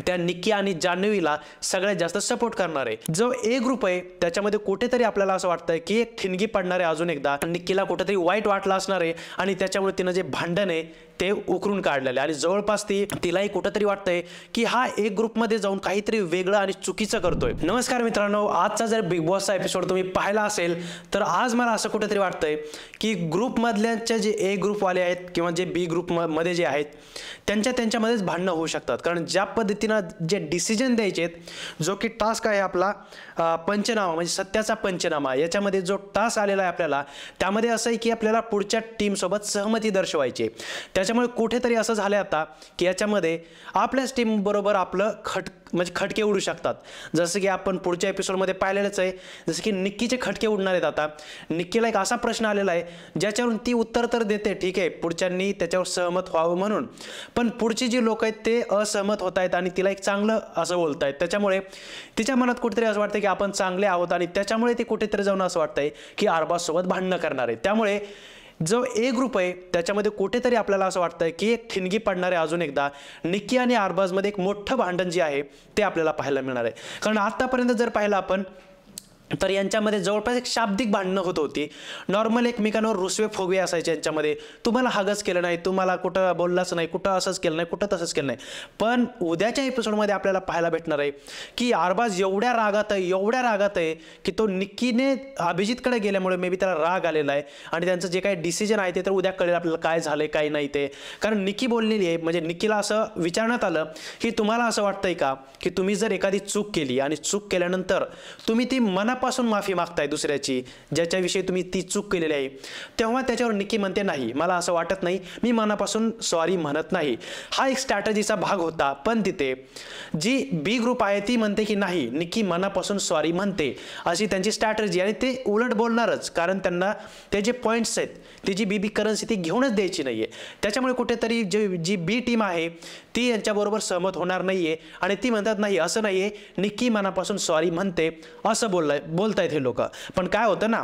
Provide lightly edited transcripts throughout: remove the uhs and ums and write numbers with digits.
त्या निक्की आणि जान्हवीला सगळ्यात जास्त सपोर्ट करणार आहे। जो ए ग्रुप आहे त्याच्यामध्ये कुठेतरी आपल्याला असं वाटतंय की एक ठिणगी पडणार आहे अजून एकदा, निक्कीला कुठेतरी वाईट वाटलं असणार आहे आणि त्याच्यामुळे तिनं जे भांडण आहे ते उकरून काढलेले आणि जवळपास तिलाही कुठेतरी वाटतंय की हा एक ग्रुपमध्ये जाऊन काहीतरी वेगळं आणि चुकीचं करतोय। नमस्कार मित्रांनो, आजचा जर बिग बॉसचा एपिसोड तुम्ही पाहिला असेल तर आज मला असं कुठेतरी वाटतंय की ग्रुपमधल्यांचे जे ए ग्रुपवाले आहेत किंवा जे बी ग्रुपमध्ये जे आहेत त्यांच्यामध्येच भांडणं होऊ शकतात। कारण ज्या पद्धतीनं जे डिसिजन द्यायचे जो की टास्क आहे आपला पंचनामा म्हणजे सत्याचा पंचनामा, याच्यामध्ये जो टास्क आलेला आहे आपल्याला त्यामध्ये असं आहे की आपल्याला पुढच्या टीमसोबत सहमती दर्शवायची। त्याच्यामुळे कुठेतरी असं झालं आता की याच्यामध्ये आपल्याच टीम बरोबर आपलं खटके उडू शकतात। जसं की आपण पुढच्या एपिसोडमध्ये पाहिलेलंच आहे, जसं की निक्कीचे खटके उडणार आहेत। आता निक्कीला एक असा प्रश्न आलेला आहे ज्याच्यावरून ती उत्तर तर देते, ठीक आहे, पुढच्यांनी त्याच्यावर सहमत व्हावं म्हणून, पण पुढची जी लोक आहेत ते असहमत होत आहेत आणि तिला एक चांगलं असं बोलत आहेत। त्याच्यामुळे तिच्या मनात कुठेतरी असं वाटतं की आपण चांगले आहोत आणि त्याच्यामुळे ती कुठेतरी जाऊन असं वाटतंय की आरबाजसोबत भांडणं करणार आहे। त्यामुळे जो ए ग्रुप आहे त्याच्यामध्ये कुठेतरी आपल्याला असं वाटतंय की एक ठिणगी पडणार आहे अजून एकदा, निक्की आणि आरबाजमध्ये एक मोठं भांडण जे आहे ते आपल्याला पाहायला मिळणार आहे। कारण आतापर्यंत जर पाहिलं आपण तर यांच्यामध्ये जवळपास एक शाब्दिक भांडणं होत होती, नॉर्मल एकमेकांवर रुसवे फुगवे असायचे यांच्यामध्ये, तुम्हाला हागच केलं नाही, तुम्हाला कुठं बोललाच नाही, कुठं असंच केलं नाही, कुठं तसंच केलं नाही। पण उद्याच्या एपिसोडमध्ये आपल्याला पाहायला भेटणार आहे की आरबाज एवढ्या रागात आहे की तो निक्कीने अभिजितकडे गेल्यामुळे मे बी त्याला राग आलेला आहे आणि त्यांचं जे काही डिसिजन आहे ते तर उद्या कळेल आपल्याला काय झालंय काय नाही ते। कारण निक्की बोललेली आहे, म्हणजे निक्कीला असं विचारण्यात आलं की तुम्हाला असं वाटतंय का की तुम्ही जर एखादी चूक केली आणि चूक केल्यानंतर तुम्ही ती पासून माफी मागताय दुसऱ्याची ज्याच्याविषयी तुम्ही ती चूक केलेली आहे, तेव्हा त्याच्यावर निक्की म्हणते नाही, मला असं वाटत नाही, मी मनापासून सॉरी म्हणत नाही। हा एक स्ट्रॅटेजीचा भाग होता, पण तिथे जी बी ग्रुप आहे ती म्हणते की नाही, निक्की मनापासून सॉरी म्हणते, अशी त्यांची स्ट्रॅटेजी आणि ते उलट बोलणारच, कारण त्यांना ते जे पॉईंट्स आहेत ती जी बी करन्सी ती घेऊनच द्यायची नाहीये। त्याच्यामुळे कुठेतरी जी बी टीम आहे ती यांच्याबरोबर सहमत होणार नाहीये आणि ती म्हणतात नाही, असं नाहीये, निक्की मनापासून सॉरी म्हणते असं बोलतायत हे लोक। पण काय होतं ना,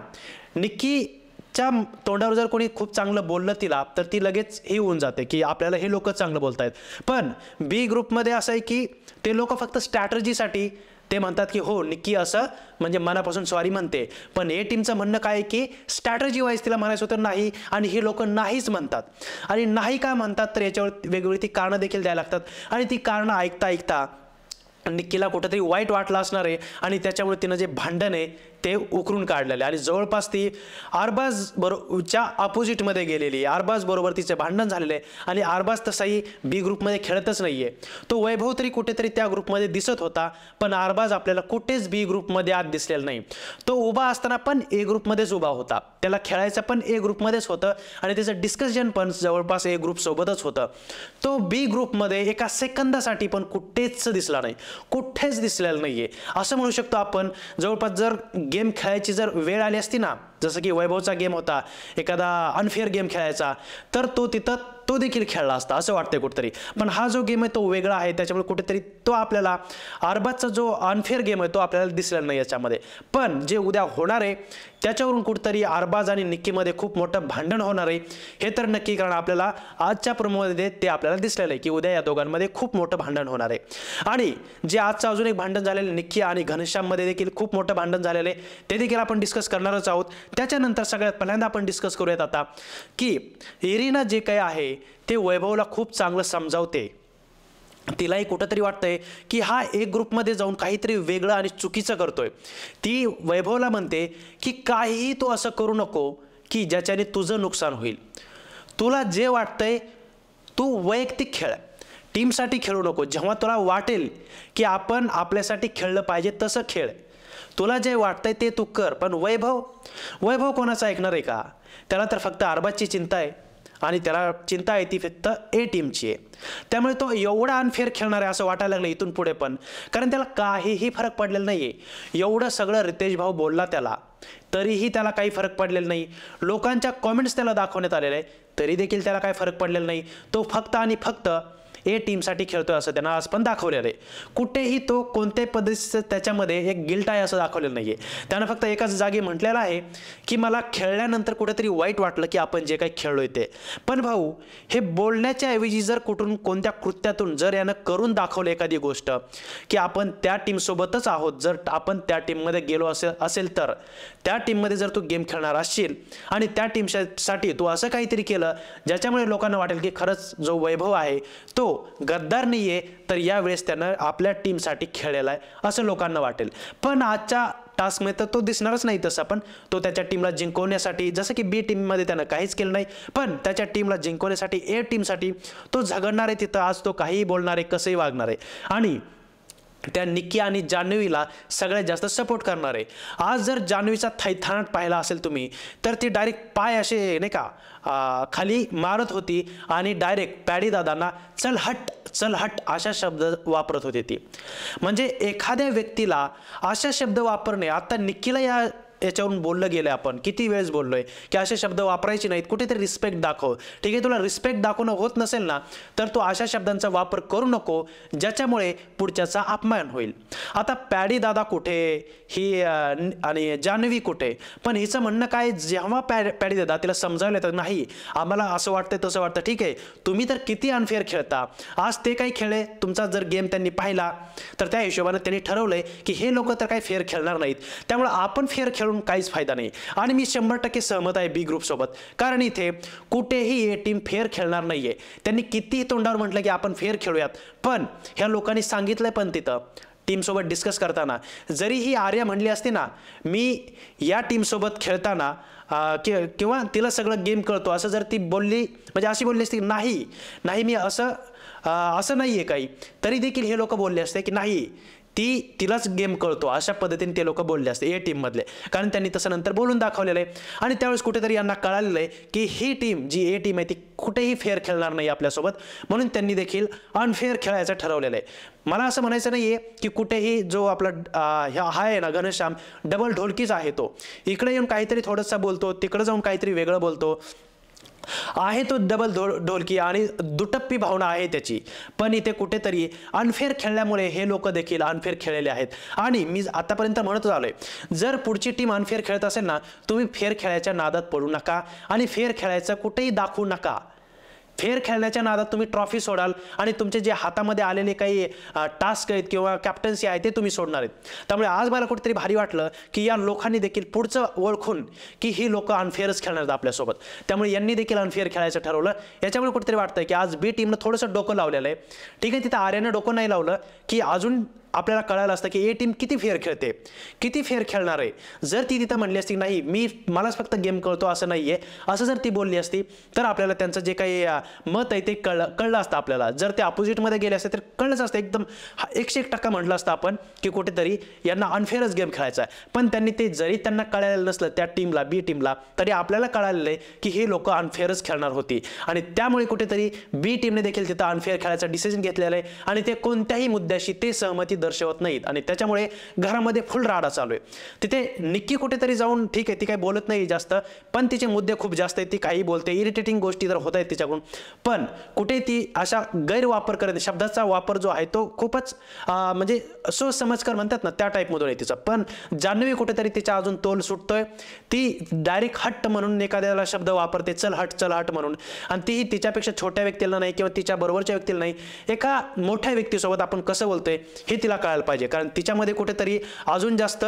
निक्कीच्या तोंडावर जर कोणी खूप चांगलं बोललं तिला तर ती लगेच हे होऊन जाते की आपल्याला हे लोक चांगलं बोलतायत। पण बी ग्रुपमध्ये असं आहे की ते लोक फक्त स्ट्रॅटर्जीसाठी ते म्हणतात की हो निक्की असं म्हणजे मनापासून सॉरी म्हणते, पण ए टीमचं म्हणणं काय आहे की स्ट्रॅटर्जी वाईज तिला म्हणायचं होतं नाही आणि हे लोक नाहीच म्हणतात। आणि नाही का म्हणतात तर याच्यावर वेगवेगळी ती कारणं देखील द्यायला लागतात आणि ती कारणं ऐकता निक्कीला कुठेतरी वाईट वाटलं असणार आहे आणि त्याच्यामुळे तिनं जे भांडण आहे ते उकरून काढलेले आणि जवळपास ती आरबाज बरोबरच्या अपोजिटमध्ये गेलेली, आरबाज बरोबर तिचे भांडण झालेले आहे आणि आरबाज तसाही बी ग्रुपमध्ये खेळतच नाहीये। तो वैभव तरी कुठेतरी त्या ग्रुपमध्ये दिसत होता, पण आरबाज आपल्याला कुठेच बी ग्रुपमध्ये आत दिसलेला नाही। तो उभा असताना पण ए ग्रुपमध्येच उभा होता, त्याला खेळायचं पण ए ग्रुपमध्येच होतं आणि त्याचं डिस्कशन पण जवळपास ए ग्रुप सोबतच होतं। तो बी ग्रुपमध्ये एका सेकंदासाठी पण कुठेच दिसला नाही, कुठेच दिसलेलं नाहीये असं म्हणू शकतो आपण। जवळपास जर गेम खेळायची जर वेळ आली असती ना, जसं की वैभवचा गेम होता, एखादा अनफेअर गेम खेळायचा तर तो देखील खेळला असता असं वाटतंय कुठेतरी। पण हा जो गेम आहे तो वेगळा आहे, त्याच्यामुळे कुठेतरी तो आपल्याला आरबाजचा जो अनफेअर गेम आहे तो आपल्याला दिसलेला नाही याच्यामध्ये। पण जे उद्या होणार आहे त्याच्यावरून कुठेतरी आरबाज आणि निक्कीमध्ये खूप मोठं भांडण होणार आहे हे तर नक्की, कारण आपल्याला आजच्या प्रोमोमध्ये ते आपल्याला दिसलेलं आहे की उद्या या दोघांमध्ये खूप मोठं भांडण होणार आहे। आणि जे आजचं अजून एक भांडण झालेलं निक्की आणि घनश्याममध्ये देखील खूप मोठं भांडण झालेलं आहे, ते देखील आपण डिस्कस करणारच आहोत। त्याच्यानंतर सगळ्यात पहिल्यांदा आपण डिस्कस करूयात आता की इरिना जे काही आहे ते वैभवला खूप चांगलं समजावते, तिलाही कुठंतरी वाटतंय की हा एक ग्रुपमध्ये जाऊन काहीतरी वेगळं आणि चुकीचं करतोय। ती वैभवला म्हणते की काहीही तू असं करू नको की ज्याच्याने तुझं नुकसान होईल, तुला जे वाटतंय तू वैयक्तिक खेळ, टीमसाठी खेळू नको, जेव्हा तुला वाटेल की आपण आपल्यासाठी खेळलं पाहिजे तसं खेळ, तुला जे वाटतंय ते तू कर। पण वैभव कोणाचं ऐकणार आहे का? त्याला तर फक्त आरबाजची चिंता आहे आणि त्याला चिंता आहे ती फक्त ए टीमची आहे। त्यामुळे तो एवढा अनफेअर खेळणार आहे असं वाटायला लागलं इथून पुढे पण, कारण त्याला काहीही फरक पडलेला नाहीये। एवढं सगळं रितेश भाऊ बोलला त्याला तरीही त्याला काही फरक पडलेला नाही, लोकांच्या कॉमेंट्स त्याला दाखवण्यात आलेले आहे तरी देखील त्याला काही फरक पडलेला नाही। तो फक्त आणि फक्त ए टीमसाठी खेळतोय असं त्यांना आज पण दाखवलेलं आहे. कुठेही तो कोणत्याही पद्धतीचं त्याच्यामध्ये एक गिल्ट आहे असं दाखवलेलं नाहीये. त्यानं फक्त एकाच जागी म्हटलेलं आहे की मला खेळल्यानंतर कुठेतरी वाईट वाटलं की आपण जे काही खेळलोय ते. पण भाऊ, हे बोलण्याच्या ऐवजी जर कुठून कोणत्या कृत्यातून जर यानं करून दाखवलं एखादी गोष्ट की आपण त्या टीमसोबतच आहोत, जर आपण त्या टीममध्ये गेलो असेल तर त्या टीममध्ये जर तू गेम खेळणार असशील आणि त्या टीमसाठी तू असं काहीतरी केलं ज्याच्यामुळे लोकांना वाटेल की खरंच जो वैभव आहे तो गद्दार नाहीये, तर यावेळेस त्यानं आपल्या टीमसाठी खेळलेला आहे असं लोकांना वाटेल. पण आजच्या टास्कमध्ये तर तो दिसणारच नाही तसा. पण तो त्याच्या टीमला जिंकवण्यासाठी, जसं की बी टीममध्ये त्यानं काहीच केलं नाही, पण त्याच्या टीमला जिंकवण्यासाठी ए टीमसाठी तो झगडणार आहे तिथं. आज तो काहीही बोलणार आहे, कसंही वागणार आहे आणि त्या निक्की आणि जान्हवीला सगळ्यात जास्त सपोर्ट करणार आहे. आज जर जान्हवीचा थैथानाट पाहिला असेल तुम्ही तर ती डायरेक्ट पाय असे नाही का खाली मारत होती आणि डायरेक्ट पॅडी दादांना चल हट अशा शब्द वापरत होती ती. म्हणजे एखाद्या व्यक्तीला अशा शब्द वापरणे, आता निक्कीला याच्यावरून बोललं गेलं, आपण किती वेळेस बोललोय की असे शब्द वापरायचे नाहीत, कुठेतरी रिस्पेक्ट दाखव. ठीक आहे, तुला रिस्पेक्ट दाखवणं होत नसेल ना तर तू अशा शब्दांचा वापर करू नको ज्याच्यामुळे पुढच्याचा अपमान होईल. आता पॅडी दादा कुठे ही आणि जान्हवी कुठे, पण हिचं म्हणणं काय, जेव्हा पॅडी दादा तिला समजावलं तर नाही आम्हाला असं वाटतं तसं वाटतं, ठीक आहे तुम्ही तर किती अनफेअर खेळता, आज ते काही खेळले तुमचा जर गेम त्यांनी पाहिला तर त्या हिशोबाने त्यांनी ठरवलंय की हे लोक तर काही फेअर खेळणार नाहीत, त्यामुळे आपण फेअर खेळून काहीच फायदा नाही. आणि मी 100% सहमत आहे बी ग्रुप सोबत, कारण इथे कुठेही ए टीम फेअर खेळणार नाहीये. त्यांनी कितीही तोंडावर म्हटलं की आपण फेअर खेळूयात, पण ह्या लोकांनी सांगितलंय पण तिथं टीमसोबत डिस्कस करताना, जरी ही आर्या म्हणली असती ना मी या टीमसोबत खेळताना किंवा तिला सगळं गेम कळतो असं जर ती बोलली, म्हणजे अशी बोलली असती नाही मी असं नाही आहे काही, तरी देखील हे लोक बोलले असते की नाही तिलाच गेम कळतो, अशा पद्धतीने ते लोक बोलले असते ए टीम मधले, कारण त्यांनी तसं नंतर बोलून दाखवलेलं आहे. आणि त्यावेळेस कुठेतरी यांना कळालेलं आहे की ही टीम जी ए टीम आहे ती कुठेही फेअर खेळणार नाही आपल्यासोबत, म्हणून त्यांनी देखील अनफेअर खेळायचं ठरवलेलं आहे. मला असं म्हणायचं नाहीये की कुठेही जो आपला हा आहे ना घनश्याम डबल ढोलकीच आहे, तो इकडे येऊन काहीतरी थोडंसं बोलतो, तिकडे जाऊन काहीतरी वेगळं बोलतो, आहे तो डबल ढोलकी आणि दुटप्पी भावना आहे त्याची. पण इथे कुठेतरी अनफेअर खेळल्यामुळे हे लोक देखील अनफेअर खेळलेले आहेत. आणि मी आतापर्यंत म्हणत आलोय, जर पुढची टीम अनफेअर खेळत असेल ना तुम्ही फेअर खेळायच्या नादात पडू नका आणि फेअर खेळायचं कुठेही दाखवू नका. फेअर खेळण्याच्या नादात तुम्ही ट्रॉफी सोडाल आणि तुमचे जे हातामध्ये आलेले काही टास्क आहेत किंवा कॅप्टन्सी आहे ते तुम्ही सोडणार आहेत. त्यामुळे आज मला कुठेतरी भारी वाटलं की या लोकांनी देखील पुढचं ओळखून की ही लोक अनफेअरच खेळणार आहेत आपल्यासोबत, त्यामुळे यांनी देखील अनफेअर खेळायचं ठरवलं. याच्यामुळे कुठेतरी वाटतं की आज बी टीमनं थोडंसं डोकं लावलेलं आहे. ठीक आहे, तिथं आर्यानं डोकं नाही लावलं की अजून आपल्याला कळालं असतं की ए टीम किती फेअर खेळते, किती फेअर खेळणार आहे. जर ती तिथं म्हणली असती नाही मलाच फक्त गेम कळतो असं नाहीये, असं जर ती बोलली असती तर आपल्याला त्यांचं जे काही मत आहे ते कळलं असतं आपल्याला. जर ते अपोजिटमध्ये गेले असते तर कळलंच असतं, एकदम 101% म्हटलं असतं आपण की कुठेतरी यांना अनफेअरच गेम खेळायचा आहे. पण त्यांनी ते जरी त्यांना कळालेलं नसलं त्या टीमला बी टीमला, तरी आपल्याला कळालेलं आहे की हे लोक अनफेअरच खेळणार होती आणि त्यामुळे कुठेतरी बी टीमने देखील तिथं अनफेअर खेळायचा डिसिजन घेतलेला आहे आणि ते कोणत्याही मुद्द्याशी ते सहमती दर्शवत नाहीत आणि त्याच्यामुळे घरामध्ये फुल राडा चालू आहे. तिथे निक्की कुठेतरी जाऊन ठीक आहे ती काही बोलत नाही जास्त, पण तिचे मुद्दे खूप जास्त आहेत, ती काही बोलते, इरिटेटिंग गोष्टी तर होत आहेत तिच्याकडून, पण कुठे ती अशा गैरवापर करते, शब्दाचा वापर जो आहे तो खूपच म्हणजे सोयसमजकर म्हणतात ना त्या टाईपमधून आहे तिचा. पण जान्हवी कुठेतरी तिच्या अजून तोल सुटतोय, ती डायरेक्ट हट्ट म्हणून एखाद्याला शब्द वापरते, चल हट म्हणून, आणि तीही तिच्यापेक्षा छोट्या व्यक्तीला नाही किंवा तिच्या बरोबरच्या व्यक्तीला नाही, एका मोठ्या व्यक्तीसोबत आपण कसं बोलतोय हे तिला कळायला पाहिजे, कारण तिच्यामध्ये कुठेतरी अजून जास्त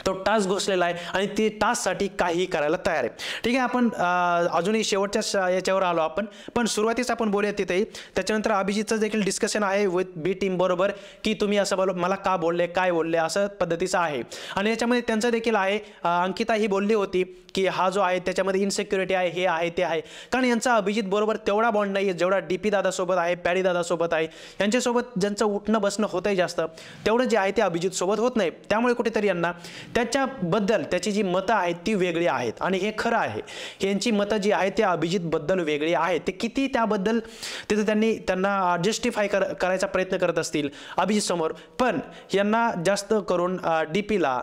तो टास्क घुसलेला आहे आणि ती टास्कसाठी काहीही करायला तयार आहे. ठीक आहे, आपण अजूनही शेवटच्या याच्यावर आलो आपण, पण सुरुवातीस आपण बोलूया तिथेही. त्याच्यानंतर अभिजितचं देखील डिस्कशन आहे विथ बी टीम बरोबर की तुम्ही असं मला का बोलले, काय बोलले, असं पद्धतीचं आहे. आणि याच्यामध्ये त्यांचं देखील आहे, अंकिता ही बोलली होती की हा जो आहे त्याच्यामध्ये इनसिक्युरिटी आहे, हे आहे ते आहे, कारण यांचा अभिजित बरोबर तेवढा बॉन्ड नाही आहे जेवढा डीपी दादासोबत आहे, पॅडी दादासोबत आहे. यांच्यासोबत ज्यांचं उठणं बसणं होतंय जास्त, तेवढं जे आहे ते अभिजित सोबत होत नाही. त्यामुळे कुठेतरी यांना त्याच्याबद्दल त्याची जी मतं आहेत ती वेगळी आहेत आणि हे खरं आहे. यांची मतं जी आहेत ते अभिजितबद्दल वेगळी आहेत. ते किती त्याबद्दल तिथं त्यांना जस्टिफाय करायचा प्रयत्न करत असतील अभिजित समोर, पण यांना जास्त करून डीपीला,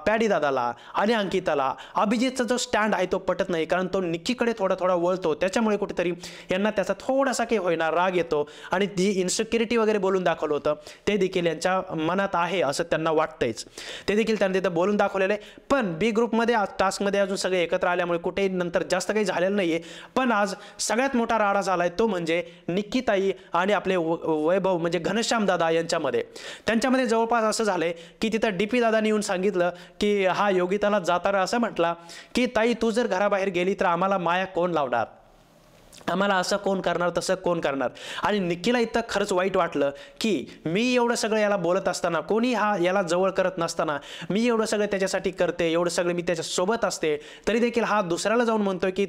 पॅडी दादाला आणि अंकिताला अभिजितचा जो स्टँड आहे तो पटत नाही, कारण तो निक्कीकडे थोडा थोडा वळतो. त्याच्यामुळे कुठेतरी यांना त्याचा थोडासा काही होईना राग येतो आणि जी इन्सिक्युरिटी वगैरे बोलून दाखवलं होतं ते देखील यांच्या मनात आहे असं त्यांना वाटतंयच. ते देखील त्यांनी तिथं बोलून दाखवलेलं आहे. पण बी ग्रुपमध्ये टास्कमध्ये अजून सगळे एकत्र आल्यामुळे कुठेही नंतर जास्त काही झालेलं नाहीये. पण आज सगळ्यात मोठा राडा झालाय तो म्हणजे निक्कीताई आणि आपले वैभव म्हणजे घनश्याम दादा यांच्यामध्ये. त्यांच्यामध्ये जवळपास असं झालंय की तिथं डीपी दादानी येऊन सांगितलं की हा योगिताला जाताना असं म्हटला की ताई तू जर घराबाहेर गेली तर आम्हाला माया कोण लावणार, आम्हाला असं कोण करणार, तसं कोण करणार. आणि निक्कीला इतकं खरंच वाईट वाटलं की मी एवढं सगळं याला बोलत असताना, कोणी याला जवळ करत नसताना, मी एवढं सगळं त्याच्यासाठी करते, एवढं सगळं मी त्याच्यासोबत असते, तरी देखील हा दुसऱ्याला जाऊन म्हणतोय की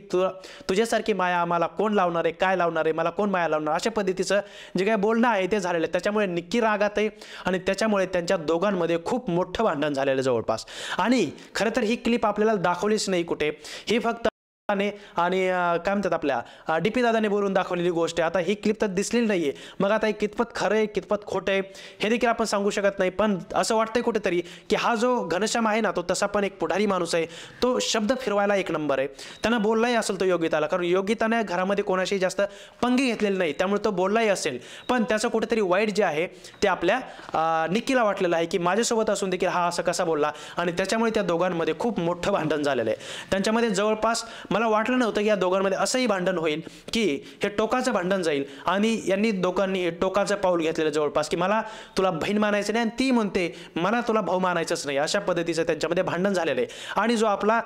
तुझ्यासारखी माया आम्हाला कोण लावणार आहे, काय लावणार आहे, मला कोण माया लावणार, अशा पद्धतीचं जे काय बोलणं आहे ते झालेलं आहे. त्याच्यामुळे निक्की रागात आहे आणि त्याच्यामुळे त्यांच्या दोघांमध्ये खूप मोठं भांडण झालेलं जवळपास. आणि खरं तर ही क्लिप आपल्याला दाखवलीच नाही कुठे, ही फक्त आणि काय म्हणतात आपल्या डीपी दादाने बोलून दाखवलेली गोष्ट आहे. आता ही क्लिप तर दिसलेली नाहीये, मग आता हे कितपत खरं आहे कितपत खोटं आहे हे देखील आपण सांगू शकत नाही. पण असं वाटतंय कुठेतरी की हा जो घनश्याम आहे ना तो तसा पण एक पुढारी माणूस आहे, तो शब्द फिरवायला एक नंबर आहे. त्यांना बोललाही असेल तो योगिताला, कारण योगिताने घरामध्ये कोणाशी जास्त पंगी घेतलेली नाही, त्यामुळे तो बोललाही असेल. पण त्याचं कुठेतरी वाईट जे आहे ते आपल्या निक्कीला वाटलेलं आहे की माझ्यासोबत असून देखील हा असं कसा बोलला, आणि त्याच्यामुळे त्या दोघांमध्ये खूप मोठं भांडण झालेलं आहे. त्यांच्यामध्ये जवळपास मला वाटलं नव्हतं की या दोघांमध्ये असंही भांडण होईल की हे टोकाचं भांडण जाईल. आणि यांनी दोघांनी हे टोकाचं पाऊल घेतलेलं जवळपास की मला तुला बहीण मानायचं नाही आणि ती म्हणते मला तुला भाऊ मानायचंच नाही, अशा पद्धतीचं त्यांच्यामध्ये भांडण झालेलं आहे. आणि जो आपला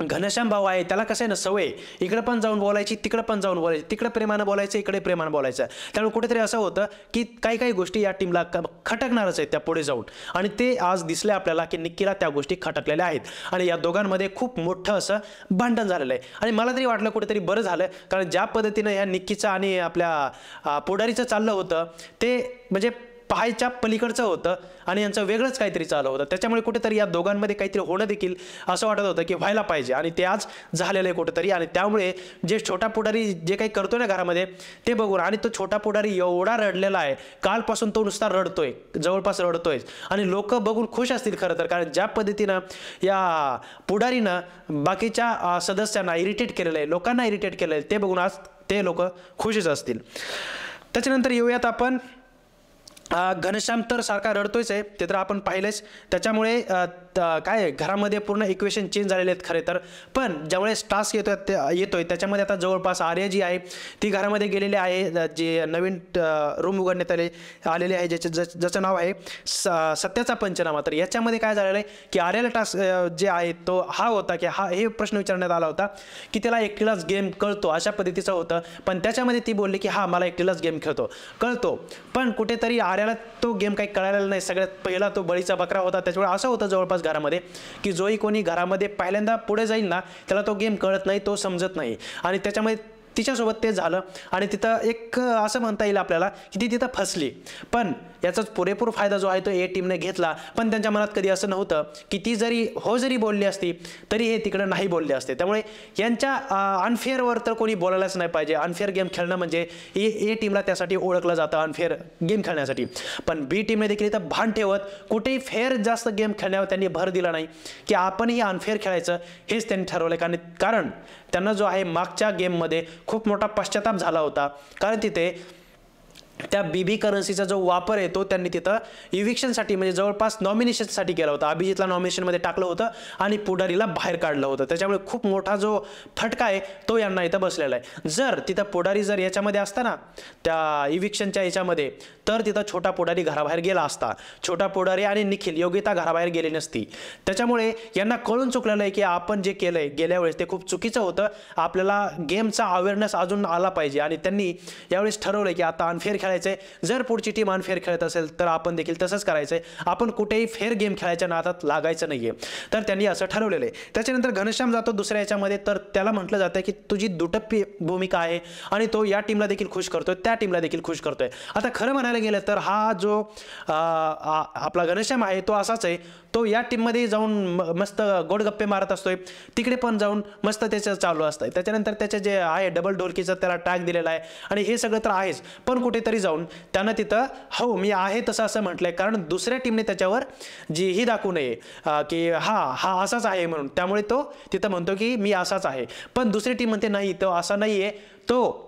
घनश्याम भाऊ आहे त्याला कसं आहे ना सवय इकडे पण जाऊन बोलायची, तिकडे पण जाऊन बोलायची, तिकडे प्रेमानं बोलायचं, इकडे प्रेमानं बोलायचं. त्यामुळे कुठेतरी असं होतं की काही काही गोष्टी या टीमला खटकणारच आहेत त्या पुढे जाऊन, आणि ते आज दिसले आपल्याला की निक्कीला त्या गोष्टी खटकलेल्या आहेत आणि या दोघांमध्ये खूप मोठं असं भांडण झालेलं आहे. आणि मला तरी वाटलं कुठेतरी बरं झालं, कारण ज्या पद्धतीनं या निक्कीचं आणि आपल्या पुढारीचं चाललं होतं ते म्हणजे पाहायच्या पलीकडचं होतं आणि यांचं वेगळंच काहीतरी चालू होतं. त्याच्यामुळे कुठेतरी या दोघांमध्ये काहीतरी होणं देखील असं वाटत होतं की व्हायला पाहिजे, आणि ते आज झालेलं आहे कुठेतरी. आणि त्यामुळे जे छोटा पुढारी जे काही करतोय ना घरामध्ये ते बघून, आणि तो छोटा पुढारी एवढा रडलेला आहे, कालपासून तो नुसता रडतोय, जवळपास रडतोय, आणि लोक बघून खुश असतील खरं तर, कारण ज्या पद्धतीनं या पुढारीनं बाकीच्या सदस्यांना इरिटेट केलेलं आहे, लोकांना इरिटेट केलेलं आहे, ते बघून आज ते लोक खुशच असतील. त्याच्यानंतर येऊयात आपण घनश्याम तर सारखा रडतोयच आहे, ते तर आपण पाहिलंच. त्याच्यामुळे काय घरामध्ये पूर्ण इक्वेशन चेंज झालेले आहेत खरे तर. पण ज्यावेळेस टास्क येतोय त्याच्यामध्ये आता जवळपास आर्या जी आहे ती घरामध्ये गेलेली आहे, जे नवीन रूम उघडण्यात आलेले आहे ज्याचं नाव आहे सत्याचा पंचनामा. तर याच्यामध्ये काय झालेलं आहे की आर्याला टास्क जे आहे तो हा होता की हे प्रश्न विचारण्यात आला होता की त्याला एकटीलाच गेम कळतो, अशा पद्धतीचं होतं. पण त्याच्यामध्ये ती बोलली की हा मला एकटीलाच गेम कळतो. पण कुठेतरी आर्याला तो गेम काही कळालेला नाही. सगळ्यात पहिला तो बळीचा बकरा होता. त्याच्यामुळे असं होतं जवळपास घरामध्ये की जोही कोणी घरामध्ये पहिल्यांदा पुढे जाईल ना त्याला तो गेम कळत नाही, तो समजत नाही, आणि त्याच्यामध्ये तिच्यासोबत ते झालं. आणि तिथं एक असं म्हणता येईल आपल्याला की ती तिथं फसली. पण याचाच पुरेपूर फायदा जो आहे तो ए टीमने घेतला. पण त्यांच्या मनात कधी असं नव्हतं की ती जरी बोलली असती तरी हे तिकडं नाही बोलले असते. त्यामुळे यांच्या अनफेअरवर तर कोणी बोलायलाच नाही पाहिजे. अनफेअर गेम खेळणं म्हणजे ए टीमला त्यासाठी ओळखलं जातं, अनफेअर गेम खेळण्यासाठी. पण बी टीमने देखील इथं भान ठेवत कुठेही फेअर जास्त गेम खेळण्यावर त्यांनी भर दिला नाही की आपणही अनफेअर खेळायचं, हेच त्यांनी ठरवलं. कारण त्यांना जो आहे मागच्या गेममध्ये खूप मोठा पश्चाताप झाला होता, कारण तिथे त्या बीबी करन्सीचा जो वापर आहे तो त्यांनी तिथं इव्हिक्शनसाठी म्हणजे जवळपास नॉमिनेशनसाठी केला होता. अभिजितला नॉमिनेशनमध्ये टाकलं होतं आणि पुढारीला बाहेर काढलं होतं. त्याच्यामुळे खूप मोठा जो फटका आहे तो यांना इथं बसलेला आहे. जर तिथं पुढारी जर याच्यामध्ये असता ना त्या इव्हिक्शनच्या याच्यामध्ये, तर तिथं छोटा पुढारी घराबाहेर गेला असता. छोटा पुढारी आणि निखिल, योगिता घराबाहेर गेली नसती. त्याच्यामुळे यांना कळून चुकलेलं आहे की आपण जे केलंय गेल्या वेळेस ते खूप चुकीचं होतं. आपल्याला गेमचा अवेअरनेस अजून आला पाहिजे, आणि त्यांनी यावेळेस ठरवलंय की आता अनफेअर खेळायचंय, जर पुढची टीम अनफेअर खेळत असेल तर आपण देखील तसंच करायचंय, आपण कुठेही फेअर गेम खेळायच्या नादात लागायचं नाहीये. तर त्यांनी असं ठरवलेलं आहे. त्याच्यानंतर घनश्याम जातो दुसऱ्या याच्यामध्ये, तर त्याला म्हटलं जातं की तुझी दुटप्पी भूमिका आहे आणि तो या टीमला देखील खुश करतोय, त्या टीमला देखील खुश करतोय. आता खरं म्हणायला गेलं तर हा जो आपला घनश्याम आहे तो असाच आहे. तो या टीममध्ये जाऊन मस्त गोडगप्पे मारत असतोय, तिकडे पण जाऊन मस्त त्याचं चालू असतं. त्याच्यानंतर त्याचे जे आहे डबल ढोलकीचं त्याला टॅग दिलेला आहे आणि हे सगळं तर आहेच, पण कुठेतरी जाऊन त्यानं तिथं हो मी आहे तसं असं म्हटलंय, कारण दुसऱ्या टीमने त्याच्यावर जी ही दाखवू नये की हा असाच आहे म्हणून. त्यामुळे तो तिथं म्हणतो की मी असाच आहे, पण दुसरी टीम म्हणते नाही तो असा नाहीये, तो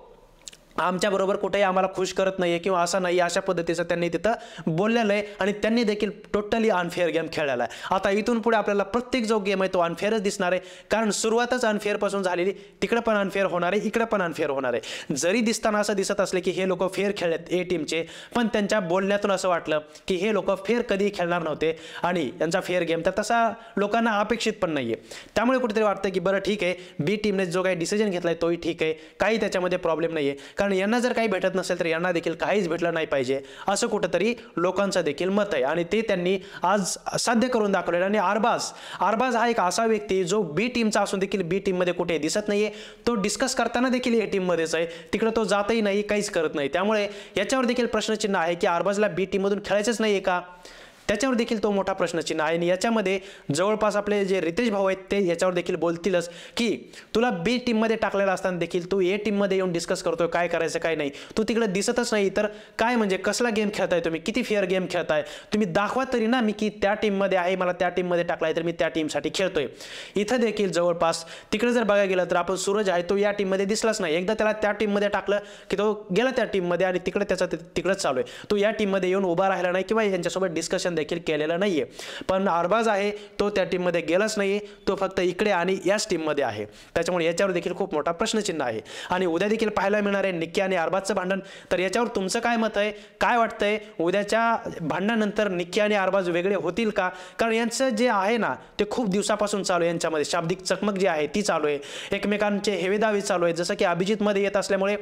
आमच्याबरोबर कुठेही आम्हाला खुश करत नाहीये किंवा असं नाही, अशा पद्धतीचं त्यांनी तिथं बोललेलं आहे आणि त्यांनी देखील टोटली अनफेअर गेम खेळलेला आहे. आता इथून पुढे आपल्याला प्रत्येक जो गेम आहे तो अनफेअरच दिसणार आहे, कारण सुरुवातच अनफेअर पासून झालेली, तिकडे पण अनफेअर होणार आहे, इकडे पण अनफेअर होणार आहे. जरी दिसताना असं दिसत असले की हे लोक फेअर खेळलेत ए टीमचे, पण त्यांच्या बोलण्यातून असं वाटलं की हे लोक फेअर कधीही खेळणार नव्हते आणि यांचा फेअर गेम तर तसा लोकांना अपेक्षित पण नाहीये. त्यामुळे कुठेतरी वाटतं की बरं ठीक आहे, बी टीमने जो काही डिसिजन घेतलाय तोही ठीक आहे, काही त्याच्यामध्ये प्रॉब्लेम नाहीये, कारण यांना जर काही भेटत नसेल तर यांना देखील काहीच भेटलं नाही पाहिजे असं कुठेतरी लोकांचं देखील मत आहे आणि ते त्यांनी आज साध्य करून दाखवलेलं. आणि अरबाज हा एक असा व्यक्ती जो बी टीमचा असून देखील बी टीममध्ये कुठे दिसत नाहीये, तो डिस्कस करताना देखील ए टीममध्येच आहे, तिकडे तो जातही नाही, काहीच करत नाही. त्यामुळे याच्यावर देखील प्रश्नचिन्ह आहे की अरबाजला बी टीममधून खेळायचंच नाहीये का, त्याच्यावर देखील तो मोठा प्रश्नचिन्ह आहे. आणि याच्यामध्ये जवळपास आपले जे रितेश भाऊ आहेत ते याच्यावर देखील बोलतीलच की तुला बी टीममध्ये टाकलेला असताना देखील तू ए टीममध्ये येऊन डिस्कस करतोय काय करायचं काय नाही, तू तिकडे दिसतच नाही, तर काय म्हणजे कसला गेम खेळताय तुम्ही, किती फेअर गेम खेळताय तुम्ही, दाखवा तरी ना मी की त्या टीममध्ये आहे, मला त्या टीममध्ये टाकलाय तर मी त्या टीमसाठी खेळतोय. इथं देखील जवळपास तिकडे जर बघायला गेलं तर आपण सूरज आहे तो या टीममध्ये दिसलाच नाही, एकदा त्याला त्या टीममध्ये टाकलं की तो गेला त्या टीममध्ये आणि तिकडे त्याचा तिकडेच चालू आहे, तो या टीममध्ये येऊन उभा राहिला नाही किंवा यांच्यासोबत डिस्कशन देखील केलेलं नाहीये. पण अरबाज आहे तो त्या टीममध्ये गेलाच नाहीये, तो फक्त इकडे आणि याच टीममध्ये आहे. त्याच्यामुळे याच्यावर देखील खूप मोठा प्रश्नचिन्ह आहे. आणि उद्या देखील पाहायला मिळणार आहे निक्की आणि अरबाजचं भांडण. तर याच्यावर तुमचं काय मत आहे, काय वाटतंय, उद्याच्या भांडणानंतर निक्की आणि अरबाज वेगळे होतील का? कारण यांचं जे आहे ना ते खूप दिवसापासून चालू आहे, यांच्यामध्ये शाब्दिक चकमक जी आहे ती चालू आहे, एकमेकांचे हेवेदावे चालू आहे, जसं की अभिजित मध्ये येत असल्यामुळे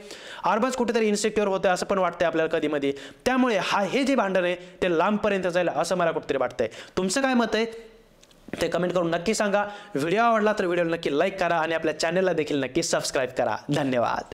अरबाज कुठेतरी इन्सिक्युअर होते असं पण वाटतंय आपल्याला कधी मध्ये. त्यामुळे हे जे भांडण आहे ते लांबपर्यंत जाईल असं मला कुठेतरी वाटतंय. तुमचं काय मत आहे ते कमेंट करून नक्की सांगा. व्हिडिओ आवडला तर व्हिडिओला नक्की लाईक करा आणि आपल्या चॅनलला देखील नक्की सबस्क्राईब करा. धन्यवाद.